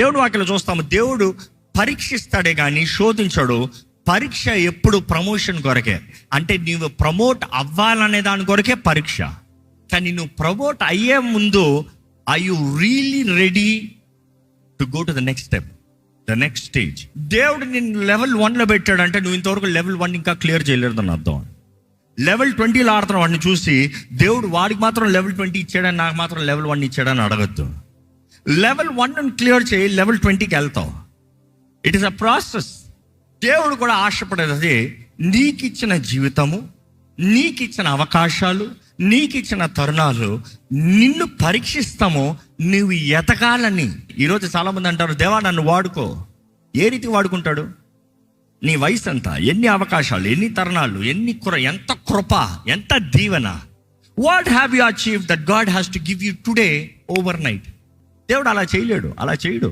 దేవుడు వాక్యలో చూస్తాము, దేవుడు పరీక్షిస్తాడే కానీ శోధించడు. పరీక్ష ఎప్పుడు ప్రమోషన్ కొరకే. అంటే నీవు ప్రమోట్ అవ్వాలనే దాని కొరకే పరీక్ష. కానీ నువ్వు ప్రమోట్ అయ్యే ముందు I you really ready to go to the next step, the next stage. దేవుడు నిన్ను లెవెల్ 1లో పెట్టాడంటే నువ్వు ఇంతవరకు లెవెల్ 1 ఇంకా క్లియర్ చేయలేదు అని అర్థం. లెవెల్ 20లో ఆడుతున్న వాడిని చూసి దేవుడు వాడికి మాత్రం లెవెల్ 20 ఇచ్చాడని నాకు మాత్రం లెవెల్ 1 ఇచ్చాడని అడగద్దు. లెవెల్ 1 క్లియర్ చేయి, లెవెల్ 20కి వెళ్తావు. It is a process. దేవుడు కూడా ఆశపడేది నీకు ఇచ్చిన జీవితము, నీకు ఇచ్చిన అవకాశాలు, నీకు ఇచ్చిన తరుణాలు నిన్ను పరీక్షిస్తామో నువ్వు ఎతకాలని. ఈరోజు చాలామంది అంటారు, దేవా నన్ను వాడుకో. ఏ రీతి వాడుకుంటాడు? నీ వయసు ఎంత, ఎన్ని అవకాశాలు, ఎన్ని తరుణాలు, ఎంత కృప, ఎంత దీవెన. What have you achieve that God has to give you today overnight? దేవుడు అలా చేయలేడు, అలా చేయడు.